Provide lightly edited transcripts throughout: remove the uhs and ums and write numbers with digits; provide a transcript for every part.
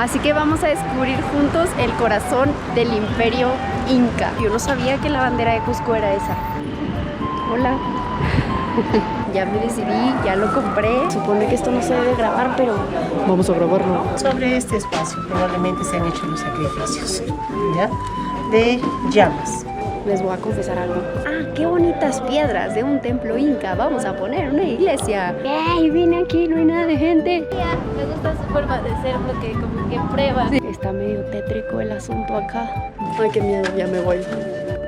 Así que vamos a descubrir juntos el corazón del imperio inca. Yo no sabía que la bandera de Cusco era esa. Hola. Ya me decidí, ya lo compré. Supone que esto no se debe grabar, pero vamos a grabarlo. Sobre este espacio probablemente se han hecho los sacrificios, ¿ya? De llamas. Les voy a confesar algo. Ah, qué bonitas piedras de un templo inca. Vamos a poner una iglesia. ¡Ey! Vine aquí, no hay nada de gente. Me gusta su forma de ser porque como que prueba. Sí. Está medio tétrico el asunto acá. Ay, qué miedo, ya me voy.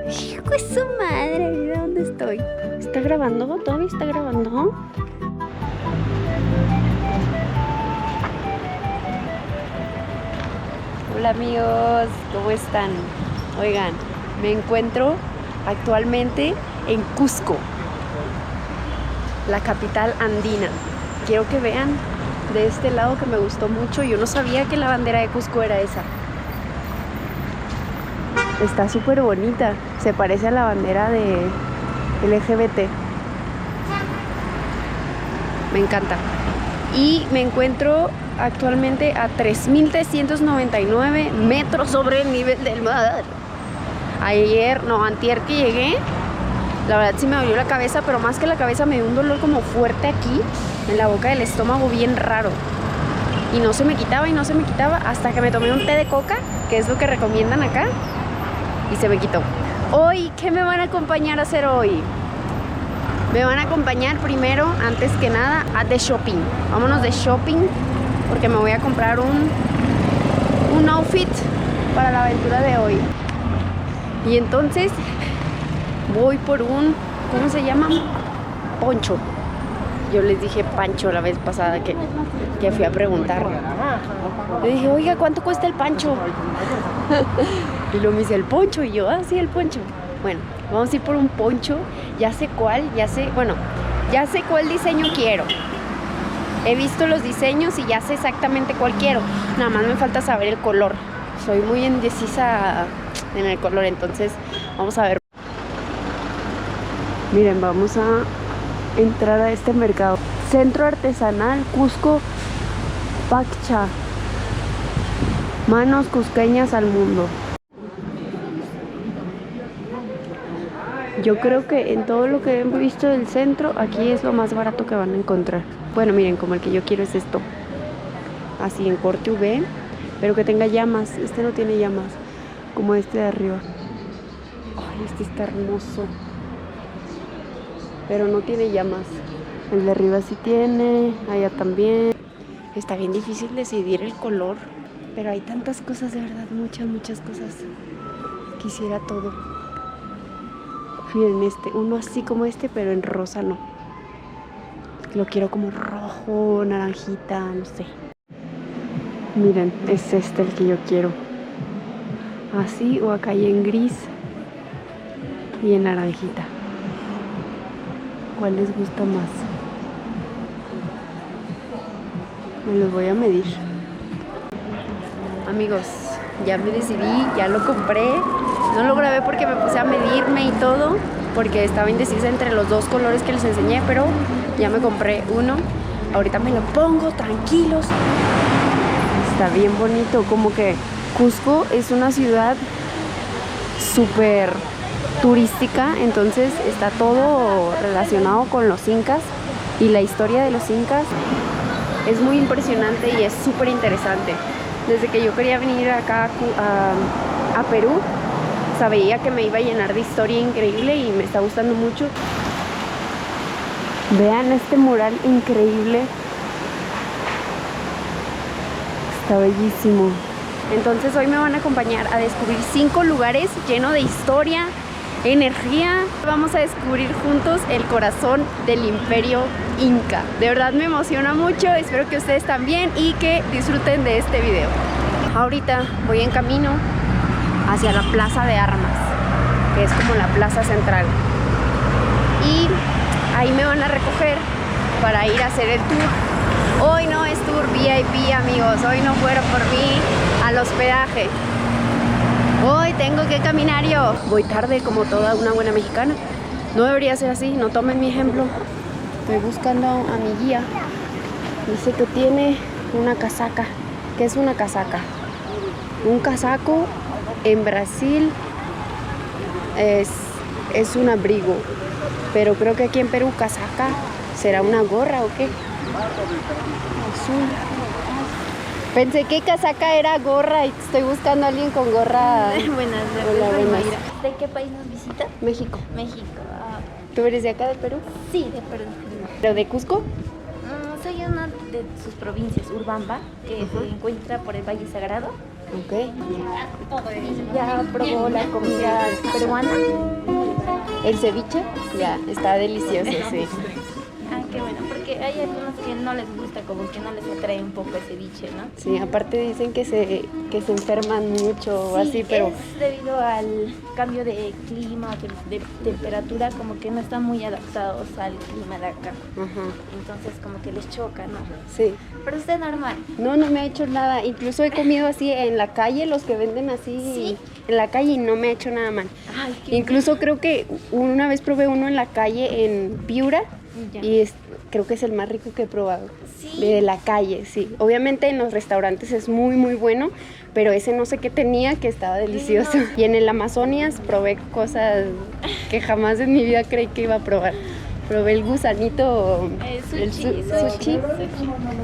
Hijo de su madre, mira dónde estoy. ¿Está grabando? ¿Todavía está grabando? Hola amigos, ¿cómo están? Oigan, me encuentro actualmente en Cusco, la capital andina. Quiero que vean de este lado que me gustó mucho. Yo no sabía que la bandera de Cusco era esa. Está súper bonita. Se parece a la bandera de LGBT. Me encanta. Y me encuentro actualmente a 3.399 metros sobre el nivel del mar. Antier que llegué, la verdad sí me dolió la cabeza, pero más que la cabeza me dio un dolor como fuerte aquí, en la boca del estómago, bien raro. Y no se me quitaba y no se me quitaba hasta que me tomé un té de coca, que es lo que recomiendan acá, y se me quitó. Hoy, ¿qué me van a acompañar a hacer hoy? Me van a acompañar primero, antes que nada, a de shopping. Vámonos de shopping, porque me voy a comprar un outfit para la aventura de hoy. Y entonces voy por un, ¿cómo se llama? Poncho. Yo les dije pancho la vez pasada que fui a preguntar. Le dije, oiga, ¿cuánto cuesta el pancho? Y luego me dice, el poncho. Y yo, ah, sí, el poncho. Bueno, vamos a ir por un poncho. Ya sé cuál diseño quiero. He visto los diseños y ya sé exactamente cuál quiero. Nada más me falta saber el color. Soy muy indecisa en el color, entonces vamos a ver. Miren, vamos a entrar a este mercado. Centro Artesanal Cusco Paccha. Manos cusqueñas al mundo. Yo creo que en todo lo que he visto del centro, aquí es lo más barato que van a encontrar. Bueno, miren, como el que yo quiero es esto. Así en corte V, pero que tenga llamas. Este no tiene llamas, como este de arriba. Ay, este está hermoso, pero no tiene llamas. El de arriba sí tiene, allá también. Está bien difícil decidir el color, pero hay tantas cosas, de verdad, muchas cosas. Quisiera todo. Miren este, uno así como este, pero en rosa no. Lo quiero como rojo, naranjita, no sé. Miren, es este el que yo quiero. Así o acá y en gris y en naranjita. ¿Cuál les gusta más? Me los voy a medir. Amigos, ya me decidí, ya lo compré. No lo grabé porque me puse a medirme y todo, porque estaba indecisa entre los dos colores que les enseñé, pero ya me compré uno. Ahorita me lo pongo, tranquilos. Está bien bonito, como que Cusco es una ciudad súper turística, entonces está todo relacionado con los incas y la historia de los incas es muy impresionante y es súper interesante. Desde que yo quería venir acá a Perú, sabía que me iba a llenar de historia increíble y me está gustando mucho. Vean este mural increíble. Está bellísimo. Entonces hoy me van a acompañar a descubrir 5 lugares llenos de historia, energía. Vamos a descubrir juntos el corazón del imperio inca. De verdad me emociona mucho, espero que ustedes también y que disfruten de este video. Ahorita voy en camino hacia la Plaza de Armas, que es como la plaza central. Y ahí me van a recoger para ir a hacer el tour. Hoy no es tour VIP, amigos, hoy no fueron por mí al hospedaje. Hoy tengo que caminar yo. Voy tarde como toda una buena mexicana. No debería ser así, no tomen mi ejemplo. Estoy buscando a mi guía. Dice que tiene una casaca ¿Qué es una casaca? Un casaco en Brasil es un abrigo, pero creo que aquí en Perú casaca será una gorra o qué. Azul. Pensé que casaca era gorra y estoy buscando a alguien con gorra. Buenas Hola, tardes, buenas. Mayra. ¿De qué país nos visita? México. México. ¿Tú eres de acá de Perú? Sí, de Perú. ¿Pero de Cusco? Soy una de sus provincias, Urbamba, que se encuentra por el Valle Sagrado. Ok. ¿Ya probó la comida peruana? ¿El ceviche? Ya, está delicioso, sí. Ah, qué bueno, porque hay algunos que no les gusta, como que no les atrae un poco el ceviche, ¿no? Sí, aparte dicen que se enferman mucho o así, pero es debido al cambio de clima, de temperatura, como que no están muy adaptados al clima de acá. ajá, Entonces como que les choca, ¿no? sí. Pero usted normal. No me ha hecho nada. Incluso he comido así en la calle, los que venden así ¿Sí? en la calle y no me ha hecho nada mal. Ay, qué Incluso creo que una vez probé uno en la calle en Piura Ya. y creo que es el más rico que he probado. Sí. De la calle, sí. Obviamente en los restaurantes es muy, muy bueno, pero ese no sé qué tenía que estaba delicioso. No. Y en el Amazonas probé cosas que jamás en mi vida creí que iba a probar. Probé el gusanito, Sushi.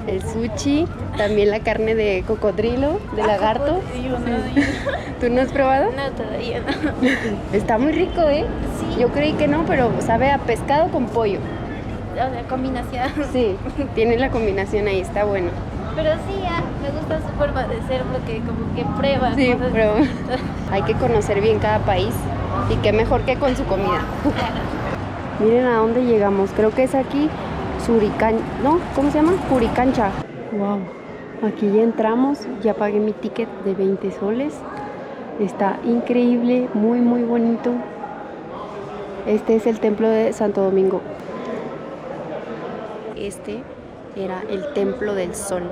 el sushi, también la carne de cocodrilo, de lagarto. Yo no, ¿Tú no has probado? no, todavía no. Está muy rico, ¿eh? Sí. Yo creí que no, pero sabe a pescado con pollo. O sea, combinación. Sí, tiene la combinación ahí, está bueno. Pero sí, me gusta su forma de ser porque como que prueba Sí, cosas pero distintas. hay que conocer bien cada país y qué mejor que con su comida. Miren a dónde llegamos, creo que es aquí Surican, ¿no? ¿Cómo se llama? Curicancha. Wow, aquí ya entramos, ya pagué mi ticket de 20 soles. Está increíble, muy muy bonito. Este es el templo de Santo Domingo. Este era el templo del sol,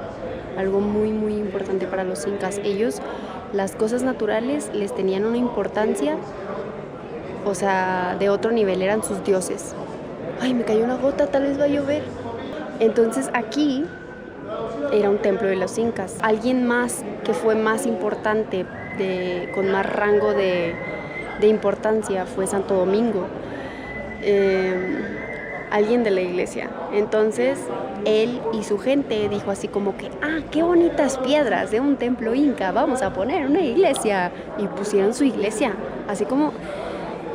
algo muy muy importante para los incas. Ellos, las cosas naturales les tenían una importancia, o sea, de otro nivel, eran sus dioses. Ay, me cayó una gota, tal vez va a llover. Entonces aquí era un templo de los incas. Alguien más que fue más importante, con más rango de importancia, fue Santo Domingo. Alguien de la iglesia. Entonces él y su gente dijo así como que, qué bonitas piedras de un templo inca, vamos a poner una iglesia. Y pusieron su iglesia, así como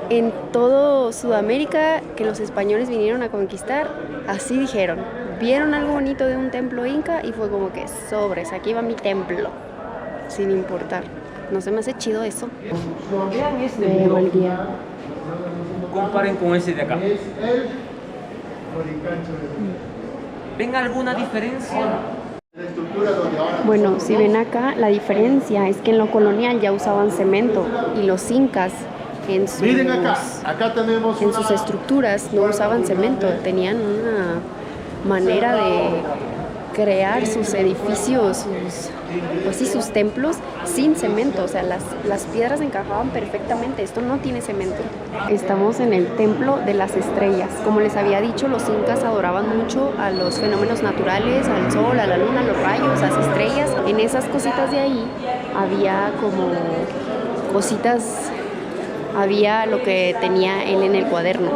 en todo Sudamérica que los españoles vinieron a conquistar, así dijeron, vieron algo bonito de un templo inca y fue como que sobres, aquí va mi templo, sin importar. No se me hace chido eso. Vean este Me video. el día. Comparen con ese de acá. ¿Ven alguna diferencia? Bueno, si ven acá, la diferencia es que en lo colonial ya usaban cemento y los incas en sus, Miren acá tenemos en sus estructuras no usaban cemento, tenían una manera de crear sus edificios, sus templos sin cemento, o sea, las piedras encajaban perfectamente. Esto no tiene cemento. Estamos en el templo de las estrellas. Como les había dicho, los incas adoraban mucho a los fenómenos naturales, al sol, a la luna, a los rayos, a las estrellas. En esas cositas de ahí había como cositas, había lo que tenía él en el cuaderno.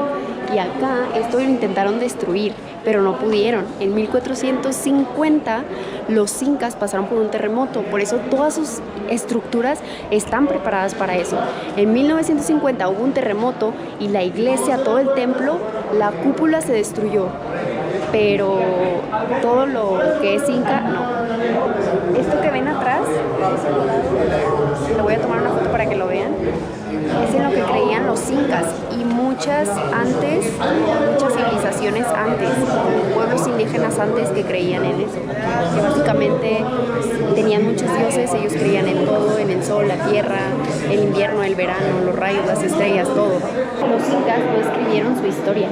Y acá esto lo intentaron destruir, pero no pudieron. En 1450 los incas pasaron por un terremoto, por eso todas sus estructuras están preparadas para eso. En 1950 hubo un terremoto y la iglesia, todo el templo, la cúpula se destruyó, pero todo lo que es inca, no. Esto que ven atrás, le voy a tomar una foto para que lo vean, es en lo que creían los incas y muchas civilizaciones antes, pueblos indígenas antes que creían en eso, que básicamente tenían muchos dioses, ellos creían en todo, en el sol, la tierra, el invierno, el verano, los rayos, las estrellas, todo. Los incas no escribieron su historia,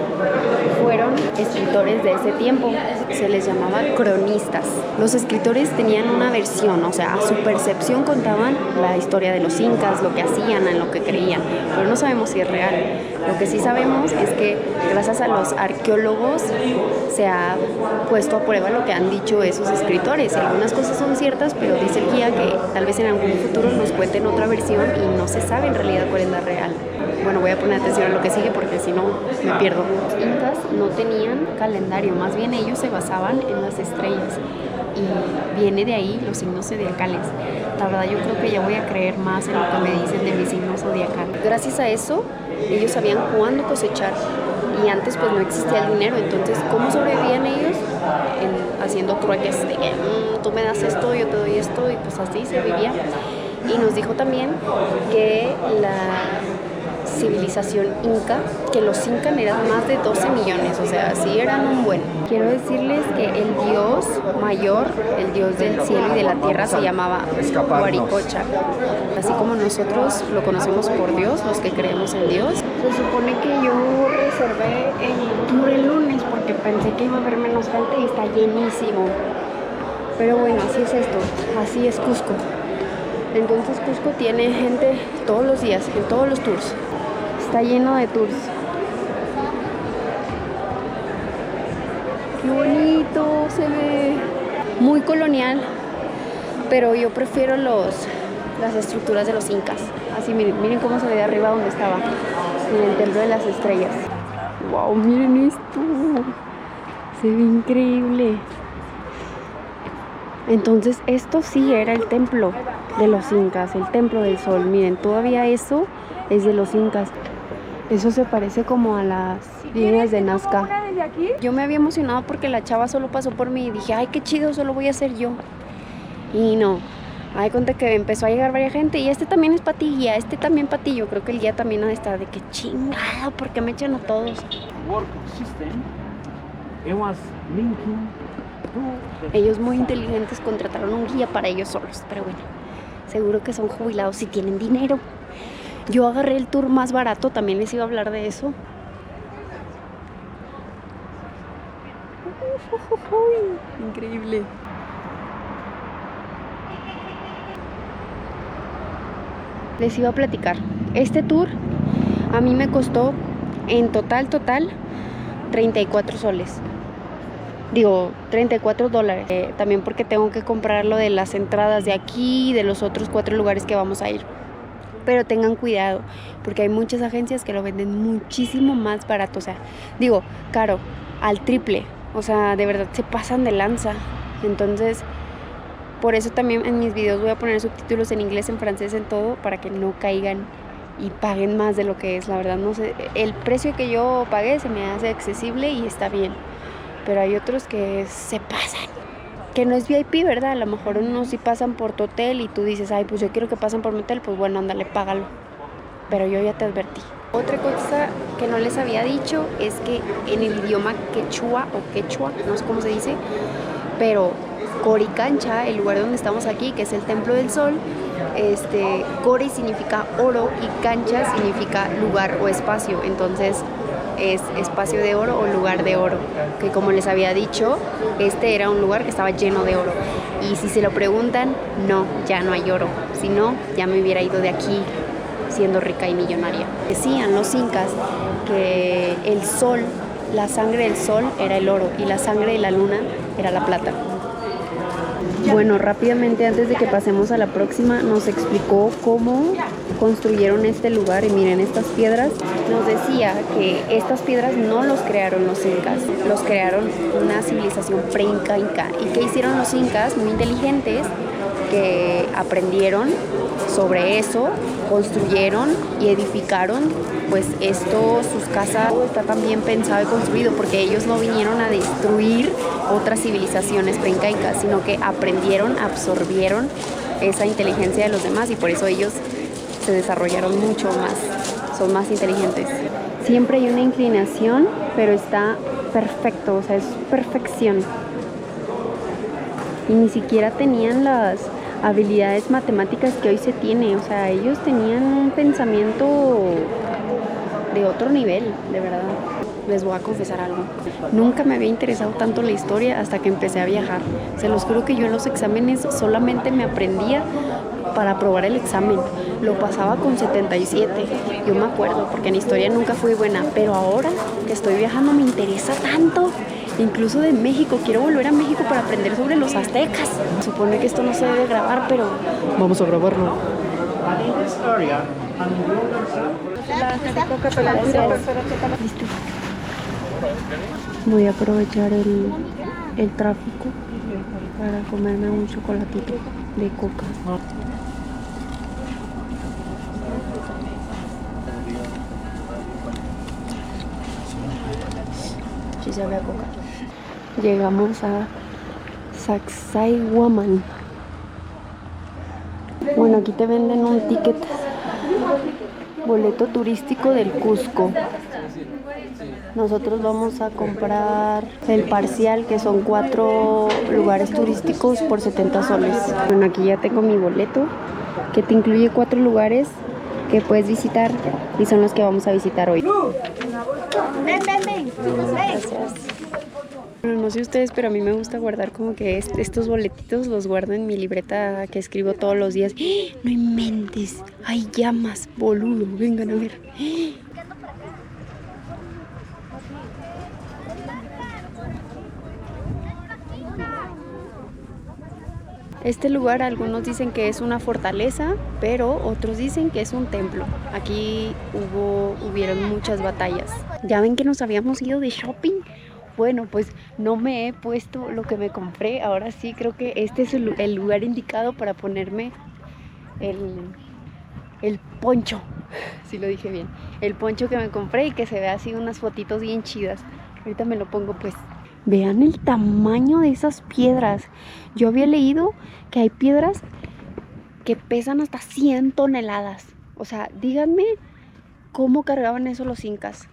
fueron escritores de ese tiempo, se les llamaba cronistas. Los escritores tenían una versión, o sea, a su percepción contaban la historia de los incas, lo que hacían, en lo que creían, pero no sabemos si es real. Lo que sí sí sabemos es que gracias a los arqueólogos se ha puesto a prueba lo que han dicho esos escritores. Algunas cosas son ciertas, pero dice el guía que tal vez en algún futuro nos cuenten otra versión y no se sabe en realidad cuál es la real. Bueno, voy a poner atención a lo que sigue porque si no me pierdo. Los incas no tenían calendario, más bien ellos se basaban en las estrellas y viene de ahí los signos zodiacales. La verdad yo creo que ya voy a creer más en lo que me dicen de mi signo zodiacal. Gracias a eso ellos sabían cuándo cosechar y antes pues no existía el dinero, entonces ¿cómo sobrevivían ellos? Haciendo trueques de que tú me das esto, yo te doy esto y pues así se vivía. Y nos dijo también que la civilización inca, que los incas eran más de 12 millones, o sea, sí eran un buen. Quiero decirles que el dios mayor, el dios del cielo y de la tierra se llamaba Huaricocha. Así como nosotros lo conocemos por Dios, los que creemos en Dios. Se supone que yo reservé el tour el lunes porque pensé que iba a haber menos gente y está llenísimo. Pero bueno, así es esto, así es Cusco. Entonces Cusco tiene gente todos los días, en todos los tours. Está lleno de tours. ¡Qué bonito se ve! Muy colonial, pero yo prefiero las estructuras de los incas. Así, miren cómo se ve de arriba donde estaba, en el templo de las estrellas. ¡Wow! Miren esto. Se ve increíble. Entonces esto sí era el templo de los incas, el templo del sol. Miren, todavía eso es de los incas. Eso se parece como a las líneas de Nazca. Yo me había emocionado porque la chava solo pasó por mí y dije, ay, qué chido, solo voy a ser yo. Y no, hay cuenta que empezó a llegar varias gente y este también es patilla, este también patillo. Creo que el guía también ha de estar de que chingada, ¿por qué me echan a todos? Ellos muy inteligentes contrataron un guía para ellos solos, pero bueno, seguro que son jubilados y tienen dinero. Yo agarré el tour más barato, también les iba a hablar de eso. Increíble. Les iba a platicar. Este tour a mí me costó en total 34 soles. Digo, $34. También porque tengo que comprar lo de las entradas de aquí y de los otros 4 lugares que vamos a ir. Pero tengan cuidado, porque hay muchas agencias que lo venden muchísimo más barato. O sea, digo, caro, al triple. O sea, de verdad se pasan de lanza. Entonces, por eso también en mis videos voy a poner subtítulos en inglés, en francés, en todo, para que no caigan y paguen más de lo que es. La verdad, no sé, el precio que yo pagué se me hace accesible y está bien. Pero hay otros que se pasan. Que no es VIP, ¿verdad? A lo mejor unos sí pasan por tu hotel y tú dices, ay, pues yo quiero que pasen por mi hotel, pues bueno, ándale, págalo. Pero yo ya te advertí. Otra cosa que no les había dicho es que en el idioma quechua o quechua, no sé cómo se dice, pero Coricancha, el lugar donde estamos aquí, que es el Templo del Sol, Cori significa oro y cancha significa lugar o espacio. Entonces es espacio de oro o lugar de oro, que como les había dicho, este era un lugar que estaba lleno de oro. Y si se lo preguntan, no, ya no hay oro, si no, ya me hubiera ido de aquí siendo rica y millonaria. Decían los incas que el sol, la sangre del sol era el oro y la sangre de la luna era la plata. Bueno, rápidamente antes de que pasemos a la próxima, nos explicó cómo construyeron este lugar. Y miren estas piedras. Nos decía que estas piedras no los crearon los incas, los crearon una civilización pre-inca. ¿Y qué hicieron los incas? Muy inteligentes, que aprendieron sobre eso, construyeron y edificaron pues sus casas. Todo está tan bien pensado y construido porque ellos no vinieron a destruir otras civilizaciones pre-incas, sino que aprendieron, absorbieron esa inteligencia de los demás y por eso ellos se desarrollaron mucho más, son más inteligentes. Siempre hay una inclinación, pero está perfecto, o sea, es perfección. Y ni siquiera tenían las habilidades matemáticas que hoy se tiene, o sea, ellos tenían un pensamiento de otro nivel, de verdad. Les voy a confesar algo. Nunca me había interesado tanto la historia hasta que empecé a viajar. Se los juro que yo en los exámenes solamente me aprendía para aprobar el examen. lo pasaba con 77. Yo me acuerdo, porque en historia nunca fui buena, pero ahora que estoy viajando me interesa tanto. Incluso de México, quiero volver a México para aprender sobre los aztecas. Supone que esto no se debe grabar, pero vamos a grabarlo. Listo. Voy a aprovechar el tráfico para comerme un chocolatito de coca. Sí sabe a coca. Llegamos a Sacsayhuamán. Bueno, aquí te venden un ticket, boleto turístico del Cusco. Nosotros vamos a comprar el parcial, que son 4 lugares turísticos por 70 soles. Bueno, aquí ya tengo mi boleto, que te incluye 4 lugares que puedes visitar y son los que vamos a visitar hoy. Gracias. Bueno, no sé ustedes, pero a mí me gusta guardar como que estos boletitos los guardo en mi libreta que escribo todos los días. ¡Ah! No inventes, hay llamas, boludo, vengan a ver. Este lugar algunos dicen que es una fortaleza, pero otros dicen que es un templo. Aquí hubieron muchas batallas. Ya ven que nos habíamos ido de shopping. Bueno, pues no me he puesto lo que me compré. Ahora sí creo que este es el lugar indicado para ponerme el poncho. Si lo dije bien. El poncho que me compré y que se ve así unas fotitos bien chidas. Ahorita me lo pongo pues. Vean el tamaño de esas piedras. Yo había leído que hay piedras que pesan hasta 100 toneladas. O sea, díganme cómo cargaban eso los incas.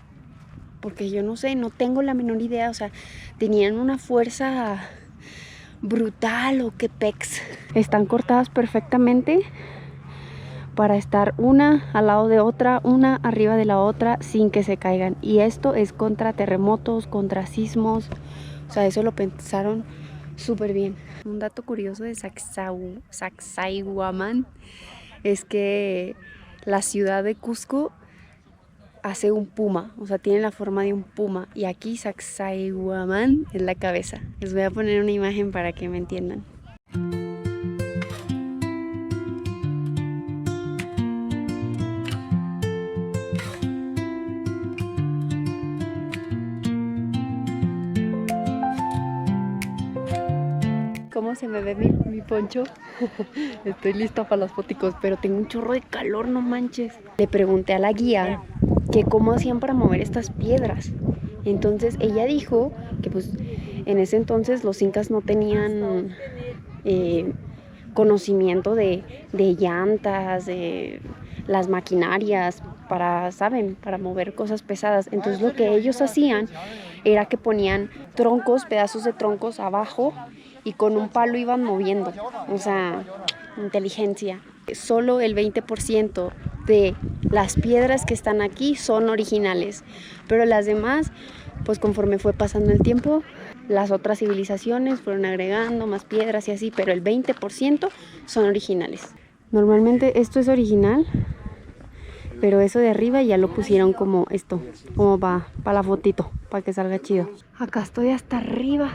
Porque yo no sé, no tengo la menor idea. O sea, tenían una fuerza brutal o qué pex. Están cortadas perfectamente para estar una al lado de otra, una arriba de la otra, sin que se caigan. Y esto es contra terremotos, contra sismos. O sea, eso lo pensaron súper bien. Un dato curioso de Sacsayhuamán es que la ciudad de Cusco hace un puma, o sea, tiene la forma de un puma. Y aquí Sacsayhuamán es la cabeza. Les voy a poner una imagen para que me entiendan. ¿Cómo se me ve mi poncho? Estoy lista para las foticos, pero tengo un chorro de calor, no manches. Le pregunté a la guía que cómo hacían para mover estas piedras. Entonces ella dijo que pues en ese entonces los incas no tenían conocimiento de llantas, de las maquinarias para, ¿saben? Para mover cosas pesadas. Entonces lo que ellos hacían era que ponían troncos, pedazos de troncos abajo y con un palo iban moviendo. O sea, inteligencia. Solo el 20% de las piedras que están aquí son originales, pero las demás, pues conforme fue pasando el tiempo, las otras civilizaciones fueron agregando más piedras y así, pero el 20% son originales. Normalmente esto es original, pero eso de arriba ya lo pusieron como esto, como para la fotito, para que salga chido. Acá estoy hasta arriba.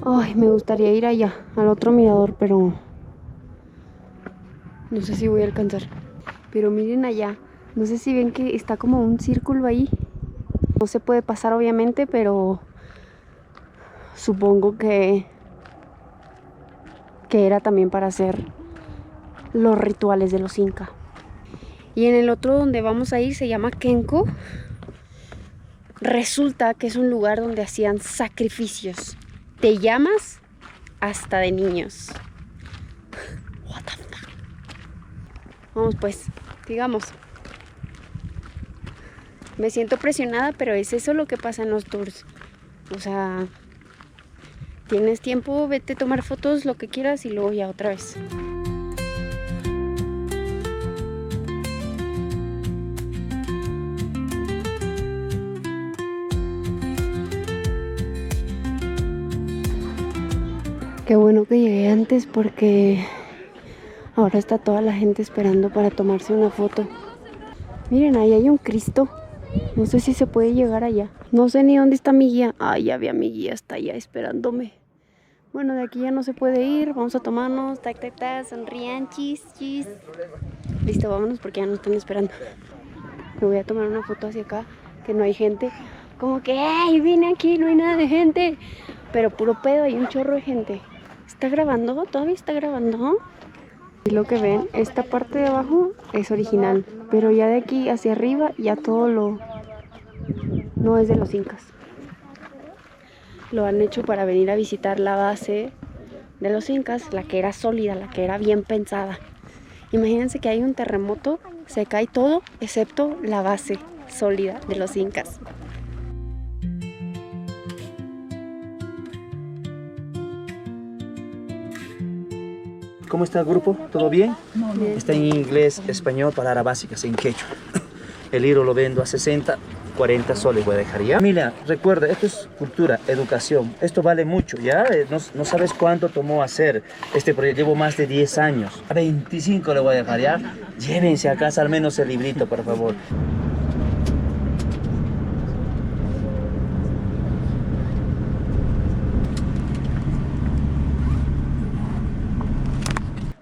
Ay, me gustaría ir allá, al otro mirador, pero no sé si voy a alcanzar. Pero miren allá, no sé si ven que está como un círculo ahí. No se puede pasar obviamente, pero supongo que era también para hacer los rituales de los incas. Y en el otro donde vamos a ir se llama Kenko. Resulta que es un lugar donde hacían sacrificios. Te llamas hasta de niños. What the fuck. Vamos pues, sigamos. Me siento presionada, pero es eso lo que pasa en los tours. O sea, tienes tiempo, vete a tomar fotos, lo que quieras y luego ya otra vez. Qué bueno que llegué antes porque ahora está toda la gente esperando para tomarse una foto. Miren, ahí hay un Cristo. No sé si se puede llegar allá. No sé ni dónde está mi guía. Ay, ya vi a mi guía, está allá esperándome. Bueno, de aquí ya no se puede ir. Vamos a tomarnos. Tac, tac, tac. Sonrían. Chis, chis. Listo, vámonos porque ya nos están esperando. Me voy a tomar una foto hacia acá, que no hay gente. Como que, ¡ay, vine aquí! No hay nada de gente. Pero puro pedo, hay un chorro de gente. ¿Está grabando? ¿Todavía está grabando? Y lo que ven, esta parte de abajo es original, pero ya de aquí hacia arriba ya todo lo no es de los incas. Lo han hecho para venir a visitar la base de los incas, la que era sólida, la que era bien pensada. Imagínense que hay un terremoto, se cae todo excepto la base sólida de los incas. ¿Cómo está el grupo? ¿Todo bien? Bien. Está en inglés, español, palabras básicas, en quechua. El libro lo vendo a 60, 40 soles voy a dejar ya. Familia, recuerda, esto es cultura, educación. Esto vale mucho, ¿ya? No sabes cuánto tomó hacer este proyecto. Llevo más de 10 años. A 25 le voy a dejar, ¿ya? Llévense a casa al menos el librito, por favor.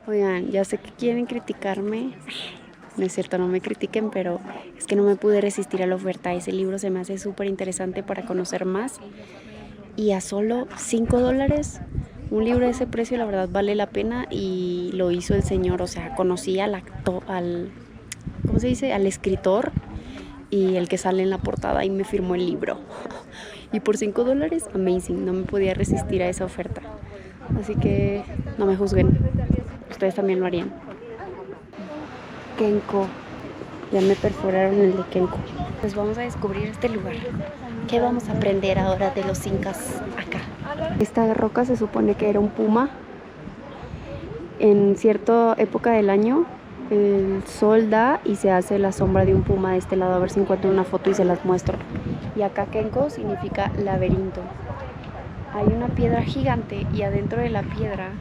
Oigan, ya sé que quieren criticarme. No es cierto, no me critiquen, pero es que no me pude resistir a la oferta. Ese libro se me hace súper interesante para conocer más. Y a solo $5, un libro de ese precio, la verdad vale la pena. Y lo hizo el señor, o sea, conocí al actor, ¿cómo se dice? Al escritor y el que sale en la portada y me firmó el libro. Y por $5, amazing, no me podía resistir a esa oferta. Así que no me juzguen. Ustedes también lo harían. Kenko. Ya me perforaron el de Kenko. Pues vamos a descubrir este lugar. ¿Qué vamos a aprender ahora de los incas acá? Esta roca se supone que era un puma. En cierta época del año, el sol da y se hace la sombra de un puma de este lado. A ver si encuentro una foto y se las muestro. Y acá Kenko significa laberinto. Hay una piedra gigante y adentro de la piedra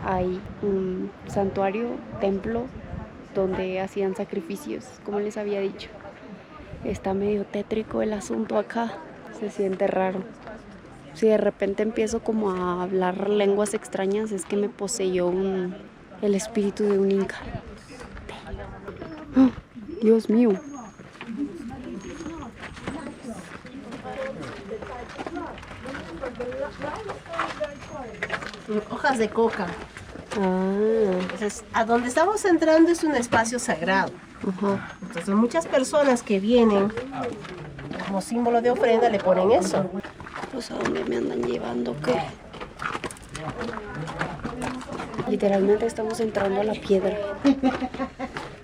hay un santuario, templo, donde hacían sacrificios, como les había dicho. Está medio tétrico el asunto acá, se siente raro. Si de repente empiezo como a hablar lenguas extrañas, es que me poseyó el espíritu de un inca. ¡Oh, Dios mío! Hojas de coca. Ah, Entonces, a donde estamos entrando es un espacio sagrado. ajá. Entonces, muchas personas que vienen como símbolo de ofrenda le ponen eso. Pues a dónde me andan llevando, ¿qué? Literalmente estamos entrando a la piedra.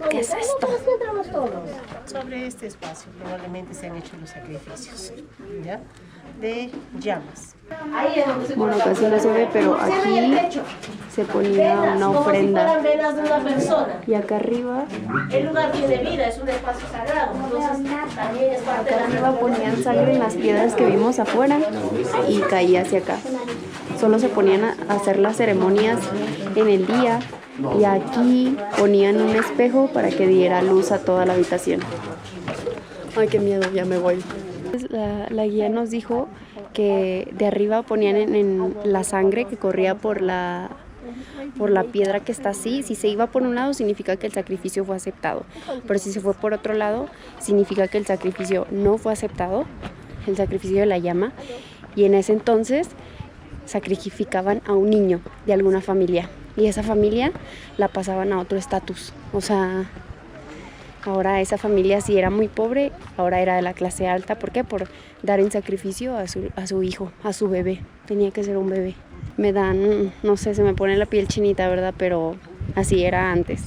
¿Qué es esto? Entramos todos. Sobre este espacio probablemente se han hecho los sacrificios, ¿ya? De llamas. Bueno, casi no se ve, pero aquí se ponía una ofrenda. Venas de una persona. Y acá arriba, El lugar tiene vida, es un espacio sagrado. Entonces, también es parte de acá la arriba ponían sangre en las piedras que vimos afuera y caía hacia acá. Solo se ponían a hacer las ceremonias en el día y aquí ponían un espejo para que diera luz a toda la habitación. Ay, qué miedo, ya me voy. La guía nos dijo que de arriba ponían en la sangre que corría por la piedra que está así. Si se iba por un lado significa que el sacrificio fue aceptado, pero si se fue por otro lado significa que el sacrificio no fue aceptado, el sacrificio de la llama, y en ese entonces sacrificaban a un niño de alguna familia y esa familia la pasaban a otro estatus. O sea, ahora esa familia, si era muy pobre, ahora era de la clase alta. ¿Por qué? Por dar en sacrificio a su hijo, a su bebé. Tenía que ser un bebé. me dan, no sé, se me pone la piel chinita, ¿verdad? Pero así era antes.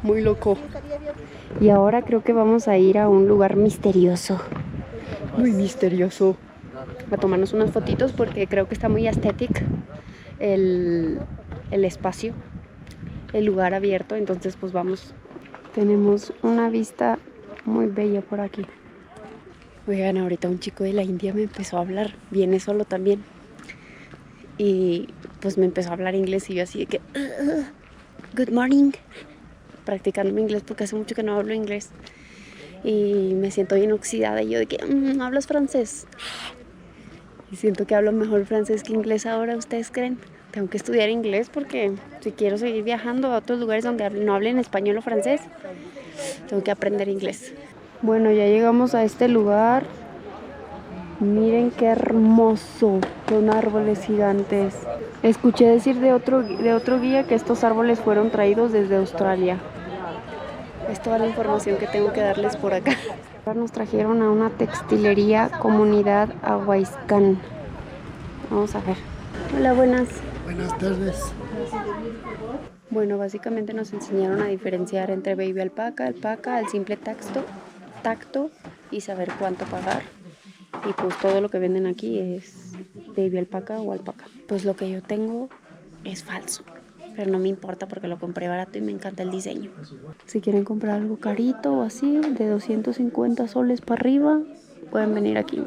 Muy loco. Y ahora creo que vamos a ir a un lugar misterioso. Muy misterioso. A tomarnos unas fotitos porque creo que está muy estético el espacio, el lugar abierto. Entonces pues vamos. Tenemos una vista muy bella por aquí. Oigan, ahorita un chico de la India me empezó a hablar. Viene solo también. Y pues me empezó a hablar inglés y yo así de que good morning, practicando mi inglés porque hace mucho que no hablo inglés y me siento bien oxidada y yo de que ¿no hablas francés? Y siento que hablo mejor francés que inglés ahora. ¿Ustedes creen? Tengo que estudiar inglés porque si quiero seguir viajando a otros lugares donde no hablen español o francés, tengo que aprender inglés. Bueno, ya llegamos a este lugar. Miren qué hermoso, son árboles gigantes. Escuché decir de otro guía que estos árboles fueron traídos desde Australia. Es toda la información que tengo que darles por acá. Ahora nos trajeron a una textilería Comunidad Ahuaizcán. Vamos a ver. Hola, buenas. Buenas tardes. Bueno, básicamente nos enseñaron a diferenciar entre baby alpaca, el simple tacto y saber cuánto pagar. Y pues todo lo que venden aquí es baby alpaca o alpaca. Pues lo que yo tengo es falso, pero no me importa porque lo compré barato y me encanta el diseño. Si quieren comprar algo carito o así, de 250 soles para arriba, pueden venir aquí.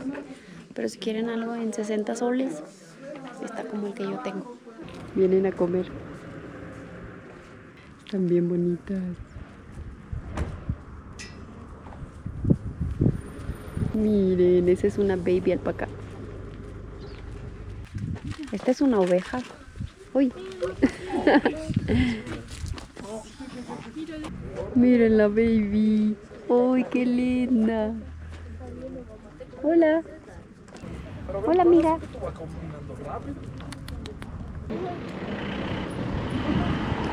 Pero si quieren algo en 60 soles, está como el que yo tengo. Vienen a comer. Están bien bonitas. Miren, esa es una baby alpaca. Esta es una oveja. Uy. Miren la baby. Uy, qué linda. Hola. Hola, amiga.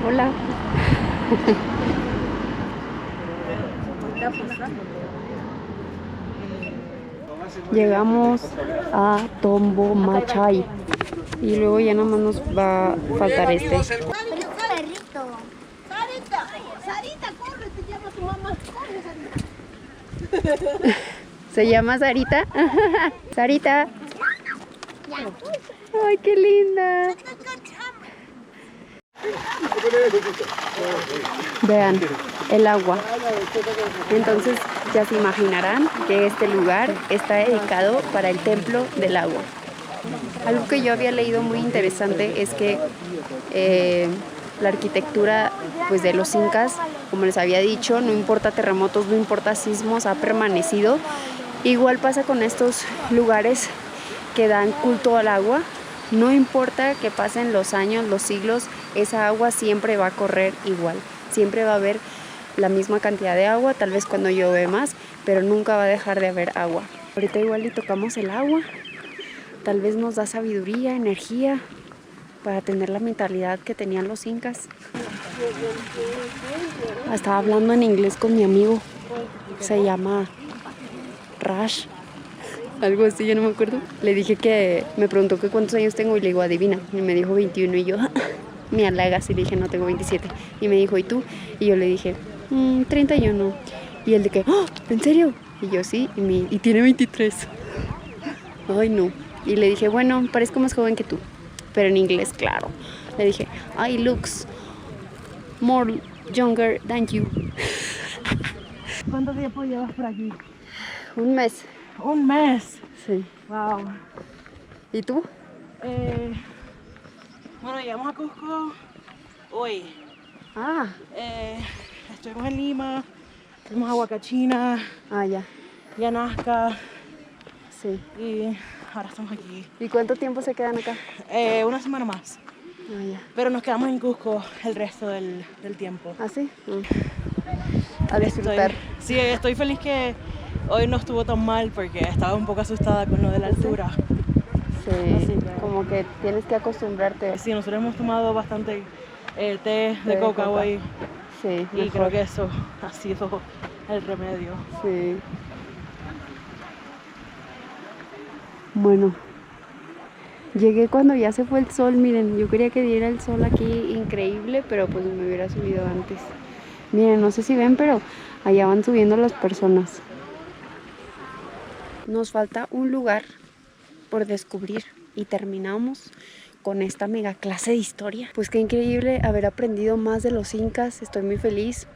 Hola. Llegamos a Tombo Machai y luego ya nada más nos va a faltar este. Sarita, corre, te llama tu mamá. Corre, Sarita. ¿Se llama Sarita? Sarita. Ay, qué linda. Vean el agua. Entonces ya se imaginarán que este lugar está dedicado para el templo del agua. Algo que yo había leído muy interesante es que la arquitectura pues, de los incas, como les había dicho, no importa terremotos, no importa sismos, ha permanecido. Igual pasa con estos lugares que dan culto al agua. No importa que pasen los años, los siglos, esa agua siempre va a correr igual. Siempre va a haber la misma cantidad de agua, tal vez cuando llueve más, pero nunca va a dejar de haber agua. Ahorita igual y tocamos el agua, tal vez nos da sabiduría, energía, para tener la mentalidad que tenían los incas. Estaba hablando en inglés con mi amigo, se llama Rash. Algo así, yo no me acuerdo. Le dije que me preguntó que cuántos años tengo y le digo, adivina. Y me dijo 21 y yo, me halagas. Y le dije, no, tengo 27. Y me dijo, ¿y tú? Y yo le dije, 31. Y él de que, ¡oh! ¿En serio? Y yo, sí. Y tiene 23. Ay, no. Y le dije, bueno, parezco más joven que tú. Pero en inglés, claro. Le dije, I looks more younger than you. ¿Cuánto tiempo llevas por aquí? Un mes. Un mes. Sí. Wow. ¿Y tú? Bueno, llegamos a Cusco hoy. Ah. Estuvimos en Lima, fuimos a Huacachina, Ah, ya. y a Nazca, Sí. y ahora estamos aquí. ¿Y cuánto tiempo se quedan acá? Una semana más, Ah, ya. pero nos quedamos en Cusco el resto del tiempo. ¿Ah, sí? A disfrutar. Sí, estoy feliz que hoy no estuvo tan mal porque estaba un poco asustada con lo de la altura. Sí. Así que- Como que tienes que acostumbrarte. Sí, nosotros hemos tomado bastante té Té de de coca coca. hoy Sí, y mejor. creo que eso ha sido el remedio. Sí. Bueno, Llegué cuando ya se fue el sol, miren, yo quería que diera el sol aquí increíble, pero pues me hubiera subido antes. Miren, no sé si ven, pero allá van subiendo las personas. Nos falta un lugar por descubrir y terminamos con esta mega clase de historia. Pues qué increíble haber aprendido más de los incas, estoy muy feliz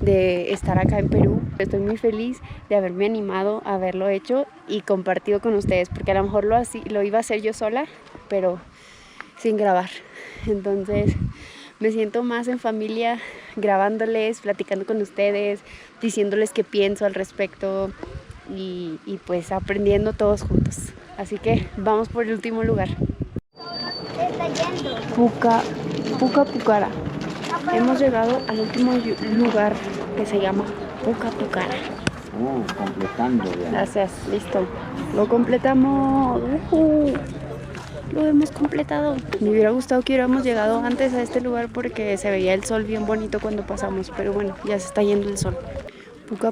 de estar acá en Perú. Estoy muy feliz de haberme animado a haberlo hecho y compartido con ustedes, porque a lo mejor lo iba a hacer yo sola, pero sin grabar. Entonces me siento más en familia grabándoles, platicando con ustedes, diciéndoles qué pienso al respecto y pues aprendiendo todos juntos. Así que vamos por el último lugar. Pucara. Hemos llegado al último lugar que se llama Pucara. Completando ya. Gracias, listo. Lo completamos. Lo hemos completado. Me hubiera gustado que hubiéramos llegado antes a este lugar porque se veía el sol bien bonito cuando pasamos, pero bueno, ya se está yendo el sol.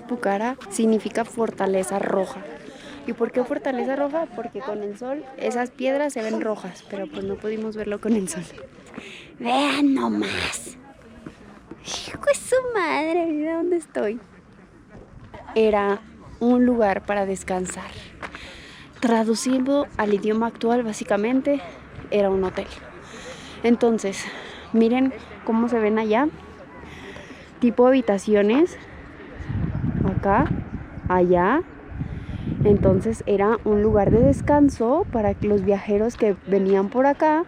Pucara significa fortaleza roja. ¿Y por qué fortaleza roja? Porque con el sol esas piedras se ven rojas, pero pues no pudimos verlo con el sol. Vean nomás. Hijo de su madre, mira dónde estoy. Era un lugar para descansar. Traduciendo al idioma actual, básicamente, era un hotel. Entonces, miren cómo se ven allá. Tipo habitaciones. Acá, allá. Entonces era un lugar de descanso para que los viajeros que venían por acá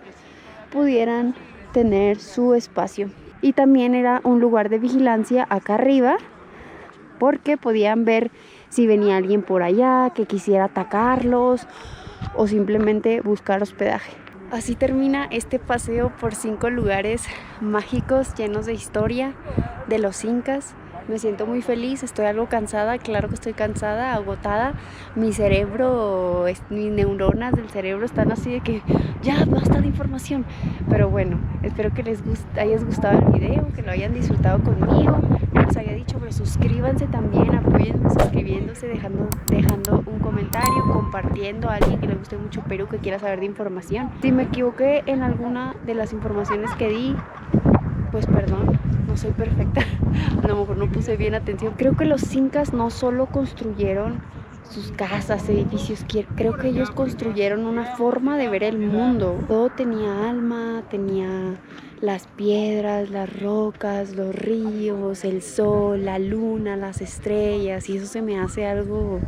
pudieran tener su espacio. Y también era un lugar de vigilancia acá arriba, porque podían ver si venía alguien por allá que quisiera atacarlos o simplemente buscar hospedaje. Así termina este paseo por 5 lugares mágicos llenos de historia de los incas. Me siento muy feliz, estoy algo cansada, claro que estoy cansada, agotada. Mi cerebro, mis neuronas del cerebro están así de que ya basta de información. Pero bueno, espero que les haya gustado el video, que lo hayan disfrutado conmigo. No les había dicho, pero suscríbanse también, apóyenme suscribiéndose, dejando un comentario, compartiendo a alguien que le guste mucho Perú, que quiera saber de información. Si me equivoqué en alguna de las informaciones que di, pues perdón, no soy perfecta, a lo mejor no puse bien atención. Creo que los incas no solo construyeron sus casas, edificios, creo que ellos construyeron una forma de ver el mundo. Todo tenía alma, tenía las piedras, las rocas, los ríos, el sol, la luna, las estrellas, y eso se me hace algo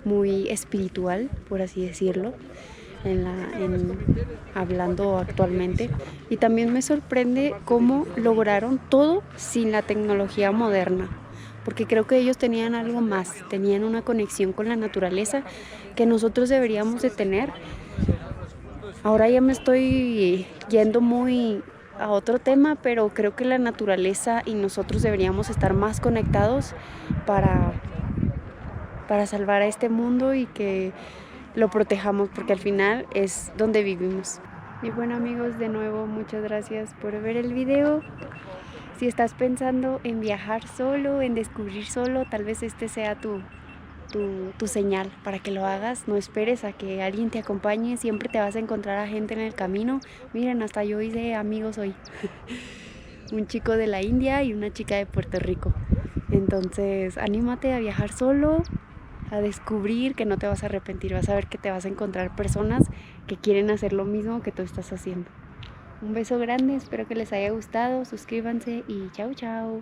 muy espiritual, por así decirlo. Hablando actualmente, y también me sorprende cómo lograron todo sin la tecnología moderna, porque creo que ellos tenían algo más, tenían una conexión con la naturaleza que nosotros deberíamos de tener. Ahora ya me estoy yendo muy a otro tema, pero creo que la naturaleza y nosotros deberíamos estar más conectados para salvar a este mundo y que lo protejamos, porque al final es donde vivimos. Y bueno, amigos, de nuevo muchas gracias por ver el video. Si estás pensando en viajar solo, en descubrir solo, tal vez este sea tu señal para que lo hagas. No esperes a que alguien te acompañe, siempre te vas a encontrar a gente en el camino. Miren, hasta yo hice amigos hoy. Un chico de la India y una chica de Puerto Rico. Entonces, anímate a viajar solo, a descubrir que no te vas a arrepentir, vas a ver que te vas a encontrar personas que quieren hacer lo mismo que tú estás haciendo. Un beso grande, espero que les haya gustado, suscríbanse y chao chao.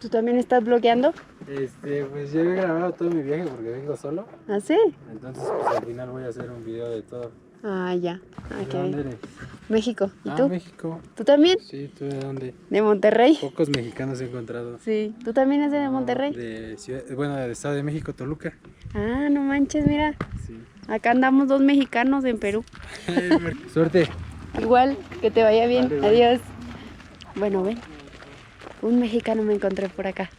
¿Tú también estás blogueando? Pues yo he grabado todo mi viaje porque vengo solo. ¿Ah, sí? Entonces pues al final voy a hacer un video de todo. Ah, ya. ¿De dónde eres? México. ¿Y tú? México. ¿Tú también? Sí, ¿tú de dónde? De Monterrey. Pocos mexicanos he encontrado. Sí. ¿Tú también eres de Monterrey? De Estado de México, Toluca. Ah, no manches, mira. Sí. Acá andamos 2 mexicanos en Perú. Suerte. Igual, que te vaya bien. Vale, Adiós. Bueno, ven. Un mexicano me encontré por acá.